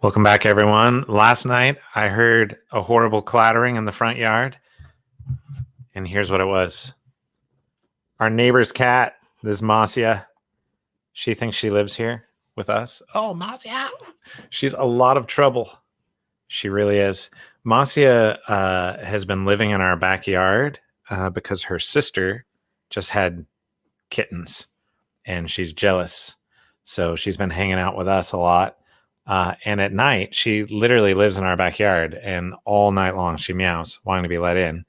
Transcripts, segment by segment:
Welcome back, everyone. Last night, I heard a horrible clattering in the front yard, and here's what it was. Our neighbor's cat, this Marcia, she thinks she lives here with us. Oh, Marcia! She's a lot of trouble. She really is. Marcia has been living in our backyard because her sister just had kittens, and she's jealous. So she's been hanging out with us a lot. And at night, she literally lives in our backyard, and all night long she meows, wanting to be let in.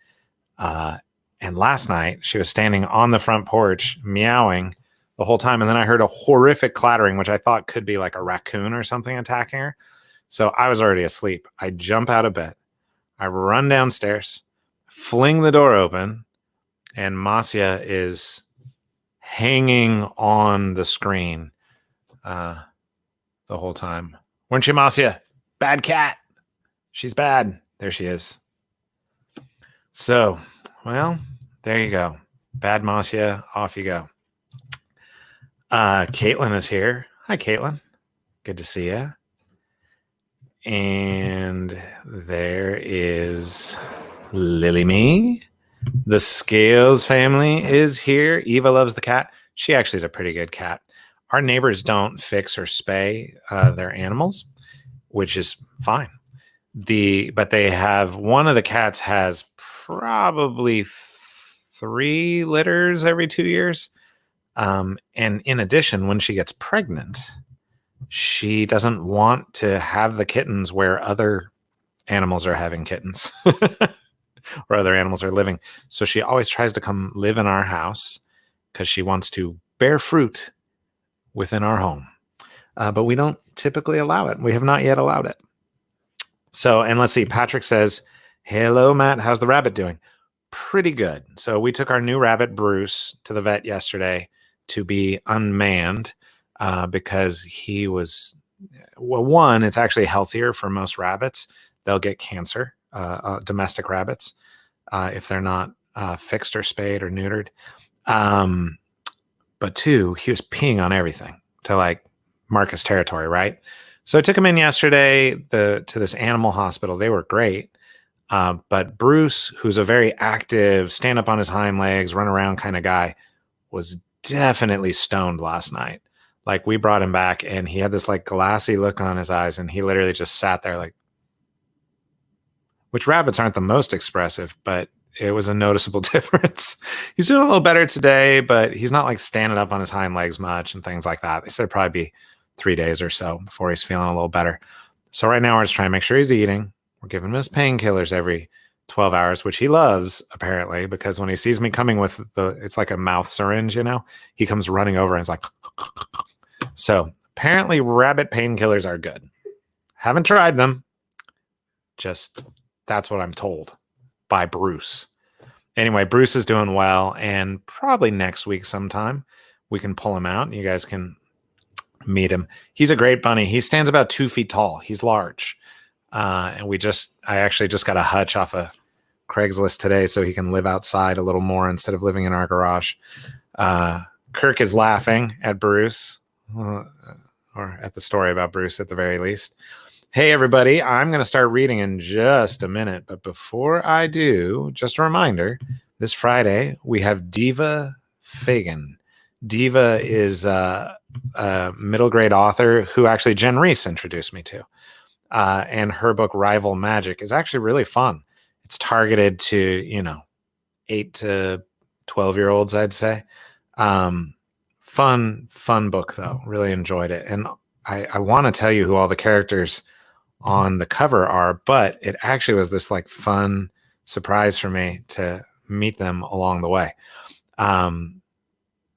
And last night, she was standing on the front porch meowing the whole time. And then I heard a horrific clattering, which I thought could be like a raccoon or something attacking her. So I was already asleep. I jump out of bed. I run downstairs, fling the door open, and Marcia is hanging on the screen the whole time. Weren't you, Marcia? Bad cat. She's bad. There she is. So, well, there you go. Bad Marcia. Off you go. Caitlin is here. Hi, Caitlin. Good to see you. And there is Lily Me. The Scales family is here. Eva loves the cat. She actually is a pretty good cat. Our neighbors don't fix or spay their animals, which is fine. But they have, one of the cats has probably 3 litters every 2 years. And in addition, when she gets pregnant, she doesn't want to have the kittens where other animals are having kittens or other animals are living. So she always tries to come live in our house because she wants to bear fruit within our home. But we don't typically allow it. We have not yet allowed it. So, and let's see, Patrick says, hello, Matt. How's the rabbit doing? Pretty good. So we took our new rabbit, Bruce, to the vet yesterday to be unmanned because he was, well, one, it's actually healthier for most rabbits. They'll get cancer, domestic rabbits, if they're not fixed or spayed or neutered. But 2, he was peeing on everything to like mark his territory, right? So I took him in yesterday to this animal hospital. They were great. But Bruce, who's a very active, stand up on his hind legs, run around kind of guy, was definitely stoned last night. Like we brought him back and he had this like glassy look on his eyes and he literally just sat there like, which rabbits aren't the most expressive, but it was a noticeable difference. He's doing a little better today, but he's not like standing up on his hind legs much and things like that. They said it'd probably be 3 days or so before he's feeling a little better. So right now we're just trying to make sure he's eating. We're giving him his painkillers every 12 hours, which he loves apparently, because when he sees me coming with it's like a mouth syringe, he comes running over and it's like, so apparently rabbit painkillers are good. Haven't tried them. Just that's what I'm told by Bruce. Anyway, Bruce is doing well, and probably next week sometime we can pull him out and you guys can meet him. He's a great bunny. He stands about 2 feet tall. He's large. And I actually just got a hutch off of Craigslist today so he can live outside a little more instead of living in our garage. Kirk is laughing at Bruce, or at the story about Bruce at the very least. Hey, everybody, I'm going to start reading in just a minute. But before I do, just a reminder, this Friday, we have Diva Fagan. Diva is a middle grade author who actually Jen Reese introduced me to. And her book, Rival Magic, is actually really fun. It's targeted to, 8 to 12-year-olds, I'd say. Fun book, though. Really enjoyed it. And I want to tell you who all the characters on the cover are, but it actually was this like fun surprise for me to meet them along the way.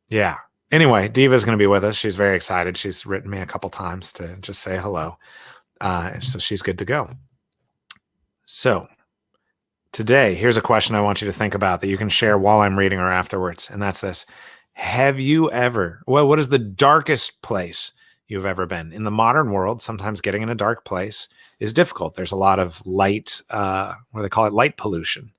Yeah. Anyway, Diva's going to be with us. She's very excited. She's written me a couple times to just say hello. So she's good to go. So today, here's a question I want you to think about that you can share while I'm reading or afterwards. And that's this. Have you ever, what is the darkest place you've ever been? In the modern world, sometimes getting in a dark place is difficult. There's a lot of light, what do they call it? Light pollution.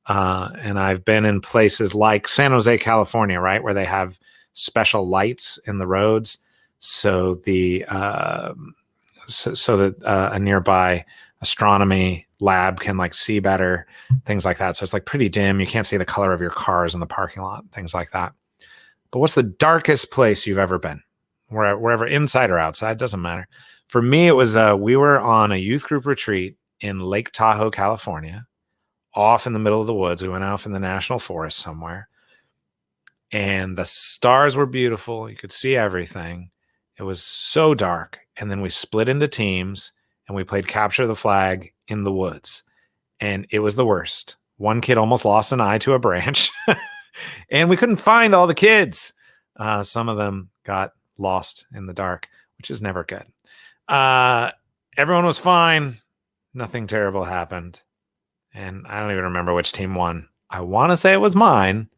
And I've been in places like San Jose, California, right? Where they have special lights in the roads. So so that a nearby astronomy lab can like see better, things like that. So it's like pretty dim. You can't see the color of your cars in the parking lot, things like that. But what's the darkest place you've ever been? Wherever, inside or outside, doesn't matter. For me, it was we were on a youth group retreat in Lake Tahoe, California, off in the middle of the woods. We went off in the national forest somewhere, and the stars were beautiful. You could see everything. It was so dark. And then we split into teams and we played capture the flag in the woods. And it was the worst. One kid almost lost an eye to a branch, and we couldn't find all the kids. Some of them got lost in the dark, which is never good. Everyone was fine. Nothing terrible happened. And I don't even remember which team won. I want to say it was mine.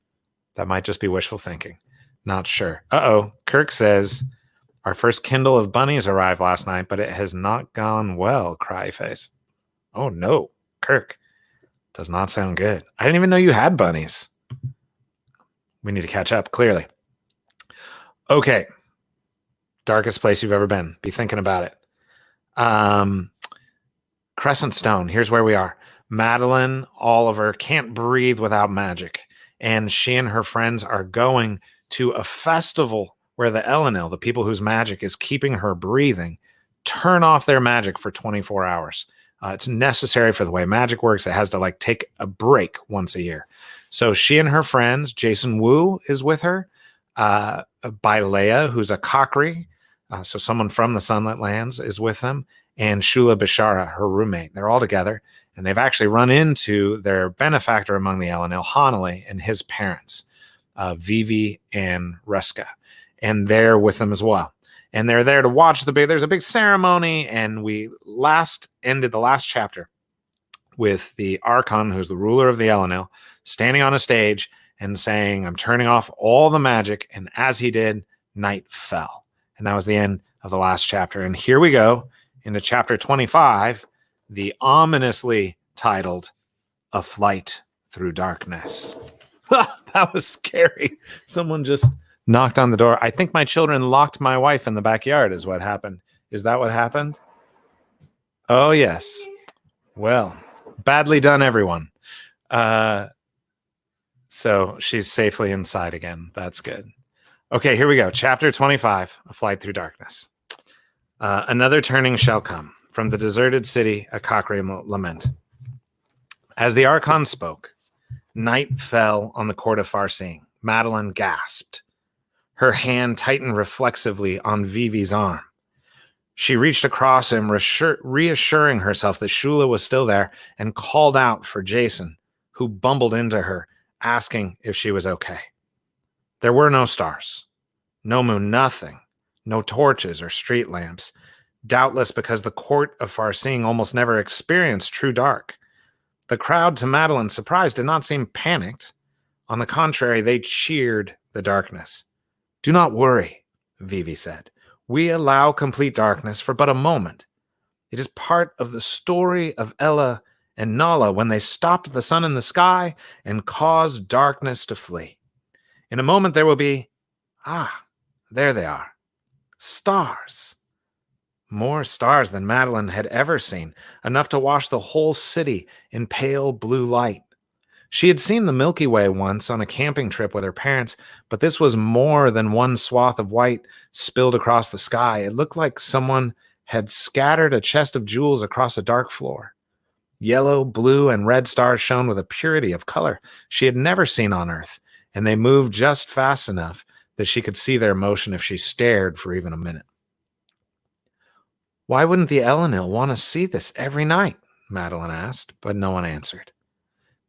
That might just be wishful thinking. Not sure. Uh-oh. Kirk says, our first Kindle of bunnies arrived last night, but it has not gone well, cry face. Oh, no. Kirk. Does not sound good. I didn't even know you had bunnies. We need to catch up, clearly. Okay. Darkest place you've ever been. Be thinking about it. Crescent Stone. Here's where we are. Madeline Oliver can't breathe without magic. And she and her friends are going to a festival where the Elenil, the people whose magic is keeping her breathing, turn off their magic for 24 hours. It's necessary for the way magic works. It has to like take a break once a year. So she and her friends, Jason Wu is with her, Leia, who's a Cockry, so someone from the Sunlit Lands is with them, and Shula Bishara, her roommate. They're all together, and they've actually run into their benefactor among the Elenil, Hanale, and his parents, Vivi and Ruska, and they're with them as well. And they're there to watch there's a big ceremony, and we ended the last chapter with the Archon, who's the ruler of the Elenil, standing on a stage and saying, I'm turning off all the magic. And as he did, night fell. And that was the end of the last chapter. And here we go into chapter 25, the ominously titled A Flight Through Darkness. That was scary. Someone just knocked on the door. I think my children locked my wife in the backyard is what happened. Is that what happened? Oh, yes. Well, badly done, everyone. So she's safely inside again. That's good. Okay, here we go. Chapter 25, A Flight Through Darkness. Another turning shall come. From the deserted city, a Cockray lament. As the Archon spoke, night fell on the court of Farseeing. Madeline gasped. Her hand tightened reflexively on Vivi's arm. She reached across him, reassuring herself that Shula was still there, and called out for Jason, who bumbled into her, asking if she was okay. There were no stars, no moon, nothing, no torches or street lamps, doubtless because the court of Farseeing almost never experienced true dark. The crowd, to Madeline's surprise, did not seem panicked. On the contrary, they cheered the darkness. Do not worry, Vivi said. We allow complete darkness for but a moment. It is part of the story of Ella and Nala when they stopped the sun in the sky and caused darkness to flee. In a moment there will be, there they are, stars. More stars than Madeline had ever seen, enough to wash the whole city in pale blue light. She had seen the Milky Way once on a camping trip with her parents, but this was more than one swath of white spilled across the sky. It looked like someone had scattered a chest of jewels across a dark floor. Yellow, blue, and red stars shone with a purity of color she had never seen on Earth, and they moved just fast enough that she could see their motion if she stared for even a minute. Why wouldn't the Elenil want to see this every night? Madeline asked, but no one answered.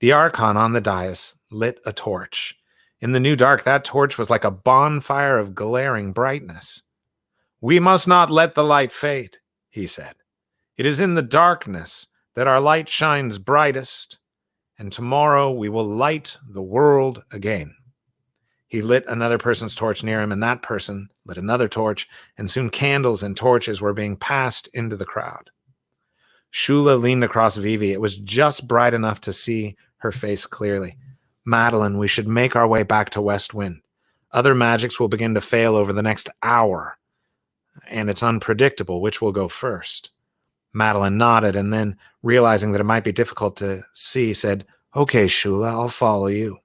The Archon on the dais lit a torch. In the new dark, that torch was like a bonfire of glaring brightness. We must not let the light fade, he said. It is in the darkness that our light shines brightest, and tomorrow we will light the world again. He lit another person's torch near him, and that person lit another torch, and soon candles and torches were being passed into the crowd. Shula leaned across Vivi. It was just bright enough to see her face clearly. Madeline, we should make our way back to West Wind. Other magics will begin to fail over the next hour. and it's unpredictable which will go first. Madeline nodded and then, realizing that it might be difficult to see, said, "Okay, Shula, I'll follow you."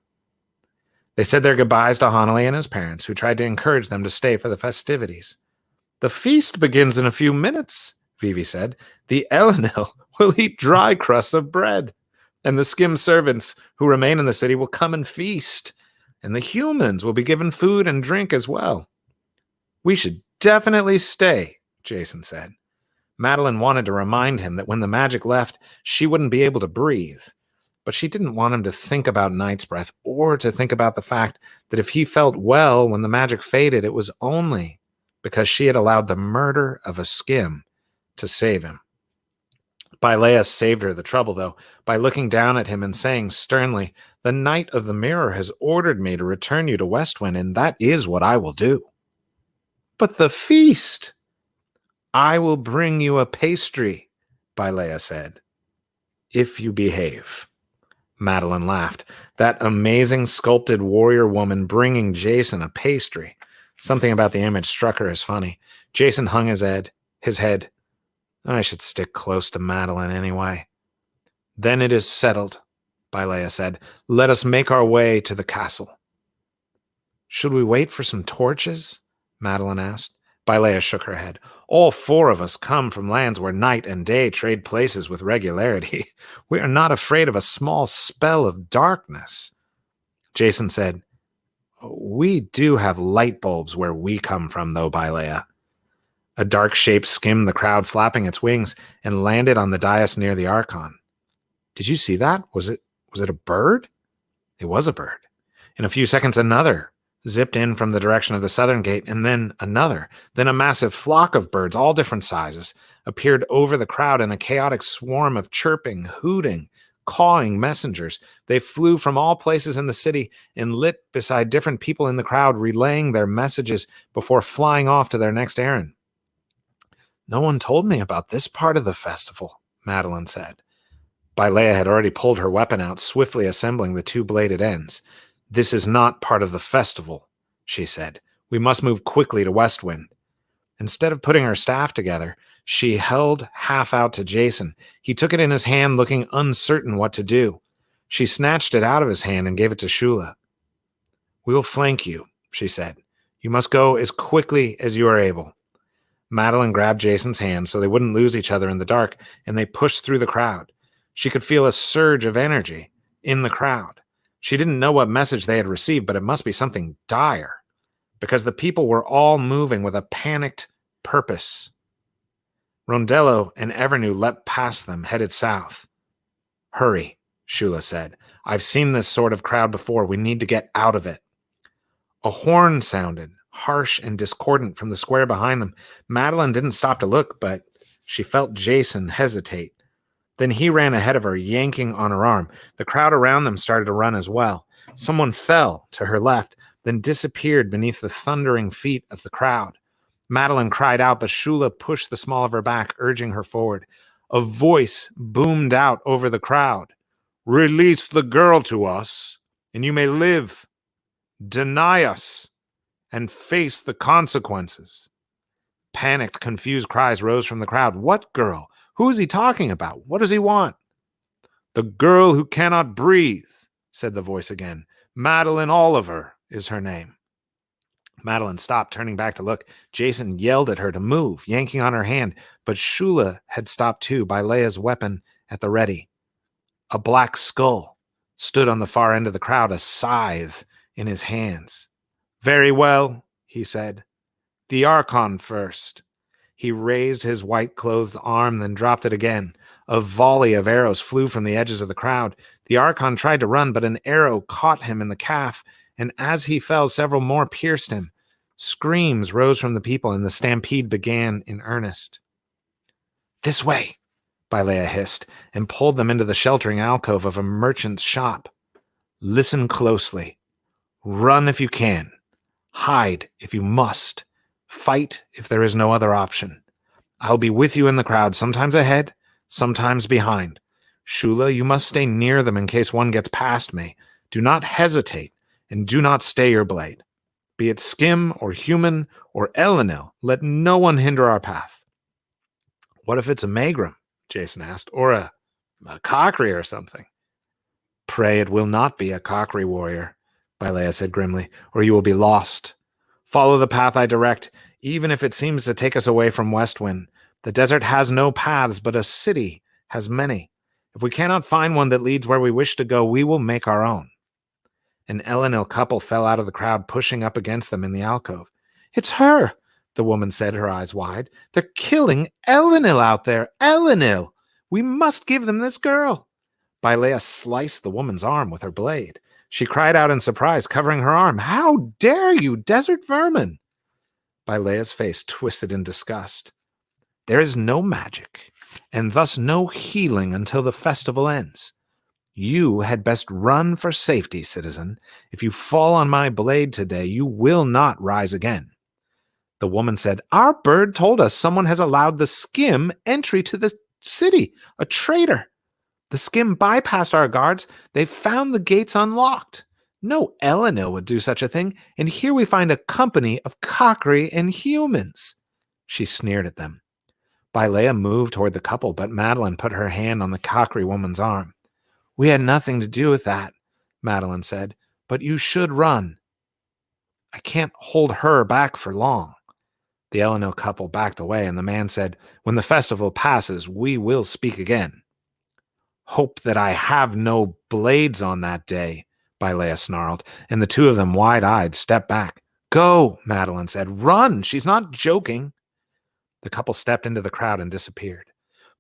They said their goodbyes to Hanalei and his parents, who tried to encourage them to stay for the festivities. "The feast begins in a few minutes," Vivi said. "The Elenil will eat dry crusts of bread, and the skim servants who remain in the city will come and feast, and the humans will be given food and drink as well." "We should definitely stay," Jason said. Madeline wanted to remind him that when the magic left, she wouldn't be able to breathe. But she didn't want him to think about Night's Breath or to think about the fact that if he felt well when the magic faded, it was only because she had allowed the murder of a skim to save him. Bylea saved her the trouble, though, by looking down at him and saying sternly, "The Knight of the Mirror has ordered me to return you to Westwind, and that is what I will do." "But the feast!" "I will bring you a pastry," Bylea said, "if you behave." Madeline laughed. That amazing sculpted warrior woman bringing Jason a pastry. Something about the image struck her as funny. Jason hung his head. I should stick close to Madeline anyway. "Then it is settled," Bylea said. "Let us make our way to the castle." "Should we wait for some torches?" Madeline asked. Bylea shook her head. "All four of us come from lands where night and day trade places with regularity. We are not afraid of a small spell of darkness." Jason said, "We do have light bulbs where we come from, though, Bylea." A dark shape skimmed the crowd, flapping its wings, and landed on the dais near the Archon. "Did you see that? Was it a bird?" It was a bird. In a few seconds, another zipped in from the direction of the southern gate, and then another. Then a massive flock of birds, all different sizes, appeared over the crowd in a chaotic swarm of chirping, hooting, cawing messengers. They flew from all places in the city and lit beside different people in the crowd, relaying their messages before flying off to their next errand. "No one told me about this part of the festival," Madeline said. Bylea had already pulled her weapon out, swiftly assembling the two bladed ends. "This is not part of the festival," she said. "We must move quickly to Westwind." Instead of putting her staff together, she held half out to Jason. He took it in his hand, looking uncertain what to do. She snatched it out of his hand and gave it to Shula. "We will flank you," she said. "You must go as quickly as you are able." Madeline grabbed Jason's hand so they wouldn't lose each other in the dark, and they pushed through the crowd. She could feel a surge of energy in the crowd. She didn't know what message they had received, but it must be something dire, because the people were all moving with a panicked purpose. Rondello and Evernew leapt past them, headed south. "Hurry," Shula said. "I've seen this sort of crowd before. We need to get out of it." A horn sounded, harsh and discordant, from the square behind them. Madeline didn't stop to look, but she felt Jason hesitate. Then he ran ahead of her, yanking on her arm. The crowd around them started to run as well. Someone fell to her left, then disappeared beneath the thundering feet of the crowd. Madeline cried out, but Shula pushed the small of her back, urging her forward. A voice boomed out over the crowd. "Release the girl to us, and you may live. Deny us, and face the consequences." Panicked, confused cries rose from the crowd. "What girl? Who is he talking about? What does he want?" "The girl who cannot breathe," said the voice again. "Madeline Oliver is her name." Madeline stopped, turning back to look. Jason yelled at her to move, yanking on her hand, but Shula had stopped too, Bylea's weapon at the ready. A black skull stood on the far end of the crowd, a scythe in his hands. "Very well," he said. "The Archon first." He raised his white-clothed arm, then dropped it again. A volley of arrows flew from the edges of the crowd. The Archon tried to run, but an arrow caught him in the calf, and as he fell, several more pierced him. Screams rose from the people, and the stampede began in earnest. "This way," Bylea hissed, and pulled them into the sheltering alcove of a merchant's shop. "Listen closely. Run if you can. Hide if you must. Fight if there is no other option. I'll be with you in the crowd, sometimes ahead, sometimes behind. Shula, you must stay near them in case one gets past me. Do not hesitate, and do not stay your blade." Be it skim or human or Elenil, let no one hinder our path. What if it's a Megrim? Jason asked, or a Cockry or something. Pray it will not be a Cockry warrior, Bylea said grimly, or you will be lost. Follow the path I direct, even if it seems to take us away from Westwind. The desert has no paths, but a city has many. If we cannot find one that leads where we wish to go, we will make our own. An Elenil couple fell out of the crowd, pushing up against them in the alcove. It's her, the woman said, her eyes wide. They're killing Elenil out there. Elenil! We must give them this girl. Bylea sliced the woman's arm with her blade. She cried out in surprise, covering her arm. How dare you, desert vermin! Bylea's face twisted in disgust. There is no magic, and thus no healing until the festival ends. You had best run for safety, citizen. If you fall on my blade today, you will not rise again. The woman said, Our bird told us someone has allowed the skim entry to the city, a traitor. The skim bypassed our guards. They found the gates unlocked. No Elenil would do such a thing, and here we find a company of Cockry and humans. She sneered at them. Bylea moved toward the couple, but Madeline put her hand on the Cockry woman's arm. We had nothing to do with that, Madeline said, but you should run. I can't hold her back for long. The Elenil couple backed away, and the man said, When the festival passes, we will speak again. Hope that I have no blades on that day, Bylea snarled, and the two of them, wide-eyed, stepped back. Go, Madeline said. Run! She's not joking. The couple stepped into the crowd and disappeared.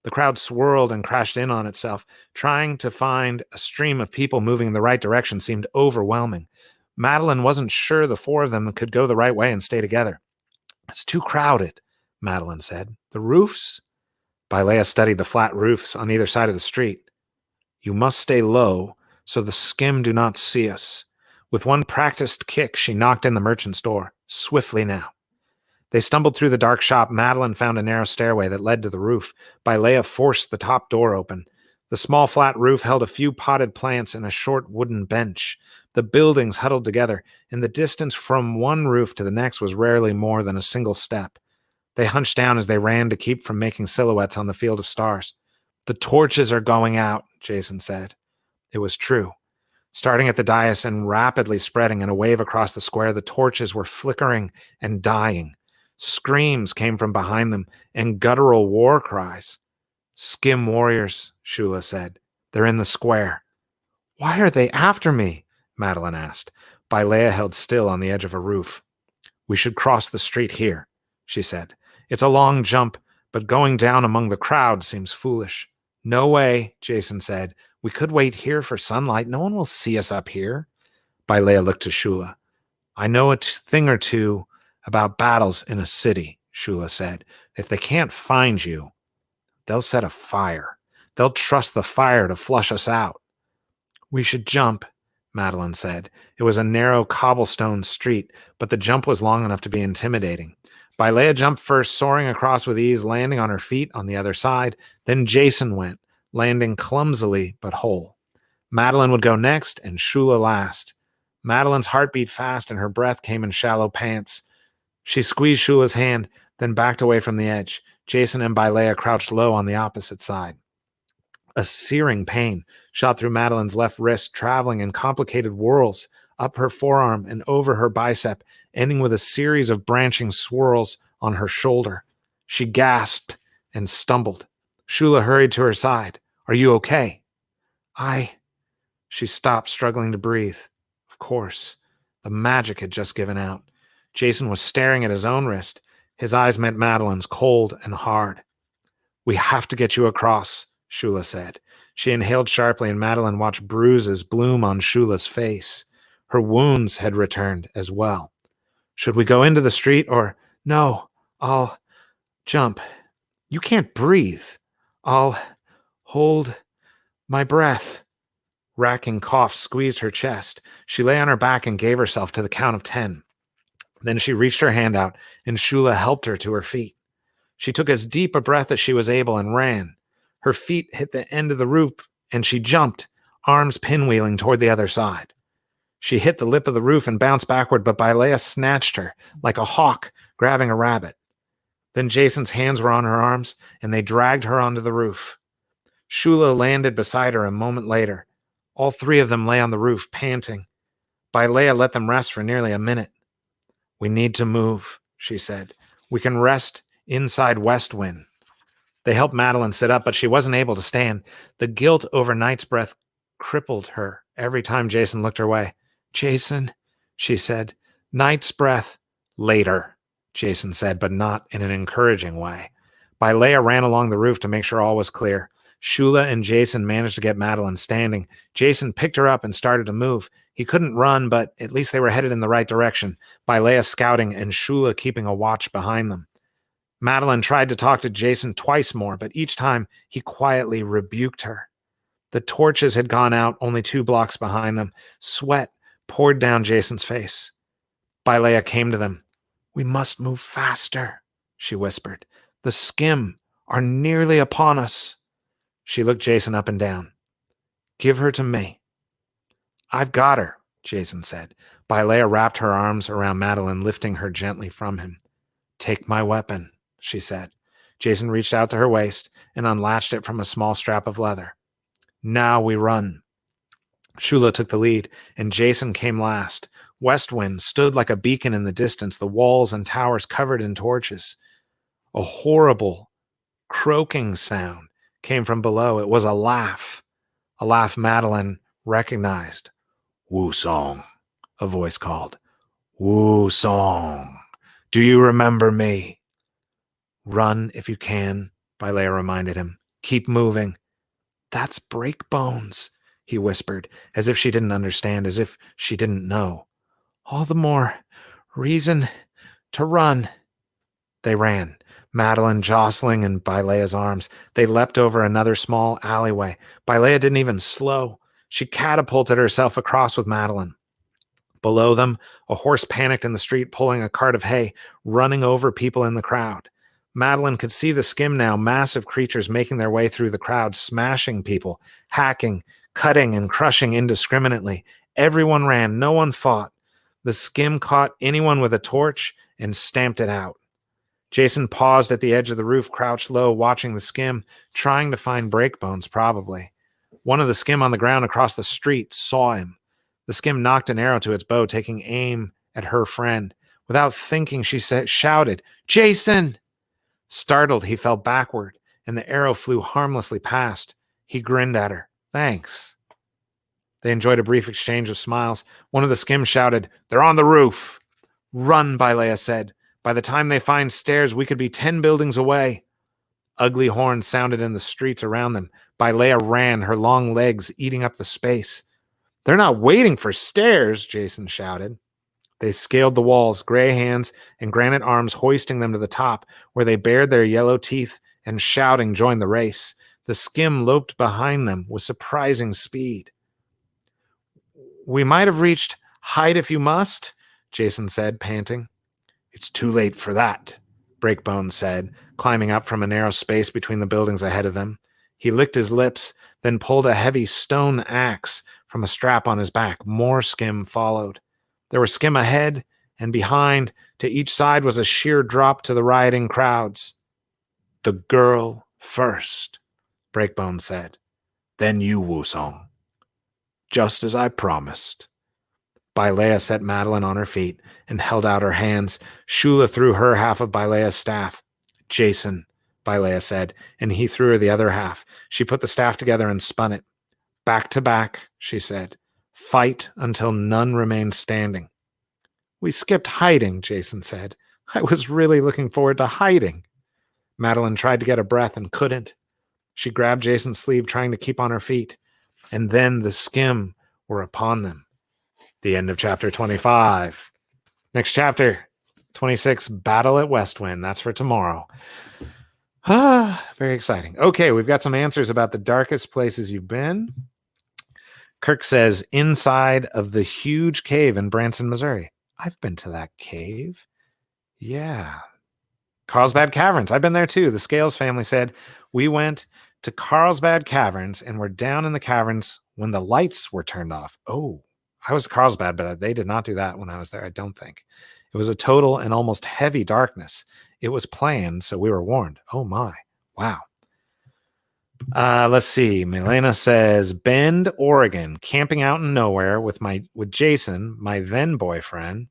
The crowd swirled and crashed in on itself. Trying to find a stream of people moving in the right direction seemed overwhelming. Madeline wasn't sure the four of them could go the right way and stay together. It's too crowded, Madeline said. The roofs? Bylea studied the flat roofs on either side of the street. You must stay low so the skim do not see us. With one practiced kick, she knocked in the merchant's door. Swiftly now. They stumbled through the dark shop. Madeline found a narrow stairway that led to the roof. Bylea forced the top door open. The small flat roof held a few potted plants and a short wooden bench. The buildings huddled together, and the distance from one roof to the next was rarely more than a single step. They hunched down as they ran to keep from making silhouettes on the field of stars. The torches are going out, Jason said. It was true. Starting at the dais and rapidly spreading in a wave across the square, the torches were flickering and dying. Screams came from behind them, and guttural war cries. Skim warriors, Shula said. They're in the square. Why are they after me? Madeline asked. Bylea held still on the edge of a roof. We should cross the street here, she said. It's a long jump, but going down among the crowd seems foolish. No way, Jason said. We could wait here for sunlight. No one will see us up here. Bylea looked to Shula. I know a thing or two about battles in a city, Shula said. If they can't find you, they'll set a fire. They'll trust the fire to flush us out. We should jump, Madeline said. It was a narrow cobblestone street, but the jump was long enough to be intimidating. Bylea jumped first, soaring across with ease, landing on her feet on the other side. Then Jason went, landing clumsily but whole. Madeline would go next, and Shula last. Madeline's heart beat fast, and her breath came in shallow pants. She squeezed Shula's hand, then backed away from the edge. Jason and Bylea crouched low on the opposite side. A searing pain shot through Madeline's left wrist, traveling in complicated whirls up her forearm and over her bicep, ending with a series of branching swirls on her shoulder. She gasped and stumbled. Shula hurried to her side. Are you okay? She stopped, struggling to breathe. Of course, the magic had just given out. Jason was staring at his own wrist. His eyes met Madeline's, cold and hard. We have to get you across, Shula said. She inhaled sharply, and Madeline watched bruises bloom on Shula's face. Her wounds had returned as well. Should we go into the street or... No, I'll jump. You can't breathe. I'll hold my breath. Racking coughs squeezed her chest. She lay on her back and gave herself to the count of 10. Then she reached her hand out, and Shula helped her to her feet. She took as deep a breath as she was able and ran. Her feet hit the end of the roof, and she jumped, arms pinwheeling toward the other side. She hit the lip of the roof and bounced backward, but Bailea snatched her like a hawk grabbing a rabbit. Then Jason's hands were on her arms, and they dragged her onto the roof. Shula landed beside her a moment later. All three of them lay on the roof, panting. Bailea let them rest for nearly a minute. "We need to move," she said. "We can rest inside West Wind." They helped Madeline sit up, but she wasn't able to stand. The guilt over Night's Breath crippled her every time Jason looked her way. "Jason," she said. "Night's Breath." "Later," Jason said, but not in an encouraging way. Bailea ran along the roof to make sure all was clear. Shula and Jason managed to get Madeline standing. Jason picked her up and started to move. He couldn't run, but at least they were headed in the right direction, Bailea scouting and Shula keeping a watch behind them. Madeline tried to talk to Jason twice more, but each time he quietly rebuked her. The torches had gone out only 2 blocks behind them. Sweat poured down Jason's face. Bailea came to them. "We must move faster," she whispered. "The skim are nearly upon us." She looked Jason up and down. "Give her to me." "I've got her," Jason said. Bailea wrapped her arms around Madeline, lifting her gently from him. "Take my weapon," she said. Jason reached out to her waist and unlatched it from a small strap of leather. "Now we run." Shula took the lead, and Jason came last. West Wind stood like a beacon in the distance, the walls and towers covered in torches. A horrible, croaking sound came from below. It was a laugh Madeline recognized. "Wu Song," a voice called. "Wu Song, do you remember me?" "Run if you can," Bailea reminded him. "Keep moving." "That's Breakbones," he whispered, as if she didn't understand, as if she didn't know. "All the more reason to run." They ran, Madeline jostling in Bailea's arms. They leapt over another small alleyway. Bailea didn't even slow. She catapulted herself across with Madeline. Below them, a horse panicked in the street, pulling a cart of hay, running over people in the crowd. Madeline could see the skim now, massive creatures making their way through the crowd, smashing people, hacking, cutting, and crushing indiscriminately. Everyone ran, no one fought. The skim caught anyone with a torch and stamped it out. Jason paused at the edge of the roof, crouched low, watching the skim, trying to find Breakbones, probably. One of the skim on the ground across the street saw him. The skim knocked an arrow to its bow, taking aim at her friend. Without thinking, she shouted, "Jason!" Startled, he fell backward, and the arrow flew harmlessly past. He grinned at her. "Thanks." They enjoyed a brief exchange of smiles. One of the skims shouted, "They're on the roof." "Run," Bailea said. "By the time they find stairs, we could be 10 buildings away." Ugly horns sounded in the streets around them. Bailea ran, her long legs eating up the space. "They're not waiting for stairs," Jason shouted. They scaled the walls, gray hands and granite arms hoisting them to the top, where they bared their yellow teeth and shouting joined the race. The skim loped behind them with surprising speed. "We might have reached hide if you must," Jason said, panting. "It's too late for that," Breakbones said, climbing up from a narrow space between the buildings ahead of them. He licked his lips, then pulled a heavy stone axe from a strap on his back. More skim followed. There were skim ahead and behind. To each side was a sheer drop to the rioting crowds. "The girl first," Breakbone said. "Then you, Wusong." "Just as I promised." Bailea set Madeline on her feet and held out her hands. Shula threw her half of Bailea's staff. "Jason," Bailea said, and he threw her the other half. She put the staff together and spun it. "Back to back," she said. "Fight until none remain standing." "We skipped hiding," Jason said. "I was really looking forward to hiding." Madeline tried to get a breath and couldn't. She grabbed Jason's sleeve, trying to keep on her feet. And then the skim were upon them. The end of chapter 25. Next chapter, 26, Battle at Westwind. That's for tomorrow. Very exciting. Okay, we've got some answers about the darkest places you've been. Kirk says, inside of the huge cave in Branson, Missouri. I've been to that cave. Yeah. Carlsbad Caverns. I've been there too. The Scales family said, we went to Carlsbad Caverns and were down in the caverns when the lights were turned off. Oh, I was Carlsbad, but they did not do that when I was there, I don't think. It was a total and almost heavy darkness. It was planned, so we were warned. Oh my. Wow. Let's see. Milena says Bend, Oregon, camping out in nowhere with Jason, my then boyfriend.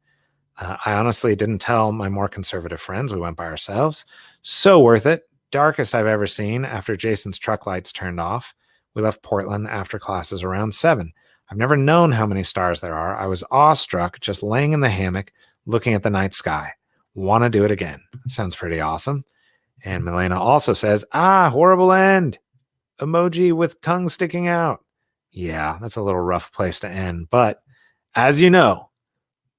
I honestly didn't tell my more conservative friends. We went by ourselves. So worth it. Darkest I've ever seen after Jason's truck lights turned off. We left Portland after classes around 7. I've never known how many stars there are. I was awestruck just laying in the hammock looking at the night sky. Want to do it again. Sounds pretty awesome. And Milena also says, horrible end. Emoji with tongue sticking out. Yeah, that's a little rough place to end. But as you know,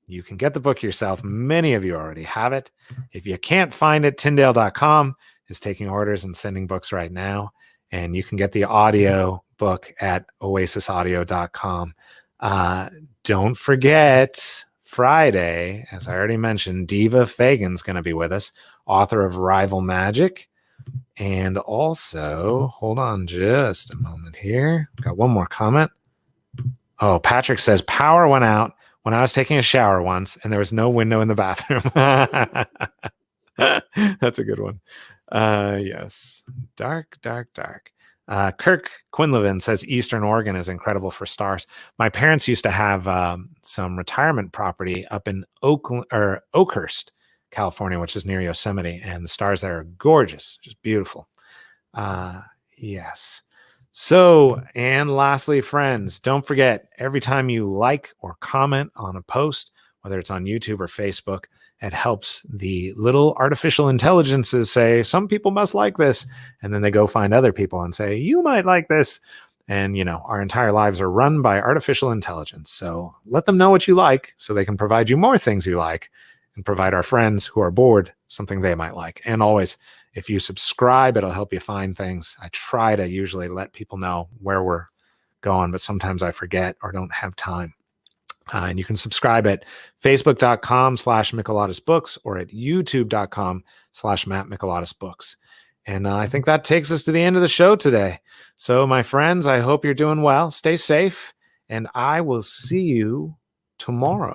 you can get the book yourself. Many of you already have it. If you can't find it, Tyndale.com is taking orders and sending books right now. And you can get the audio book at oasisaudio.com. Don't forget, Friday, as I already mentioned, Diva Fagan's going to be with us, author of Rival Magic. And also, hold on just a moment here. Got one more comment. Oh, Patrick says, power went out when I was taking a shower once and there was no window in the bathroom. That's a good one. Yes. Dark. Kirk Quinlivan says Eastern Oregon is incredible for stars. My parents used to have some retirement property up in Oakhurst, California, which is near Yosemite, and the stars there are gorgeous, just beautiful. Yes. So, and lastly, friends, don't forget, every time you like or comment on a post, whether it's on YouTube or Facebook, it helps the little artificial intelligences say, some people must like this. And then they go find other people and say, you might like this. And, our entire lives are run by artificial intelligence. So let them know what you like so they can provide you more things you like and provide our friends who are bored something they might like. And always, if you subscribe, it'll help you find things. I try to usually let people know where we're going, but sometimes I forget or don't have time. And you can subscribe at facebook.com/MichelatusBooks or at youtube.com/MattMichelatusBooks. And I think that takes us to the end of the show today. So, my friends, I hope you're doing well. Stay safe, and I will see you tomorrow.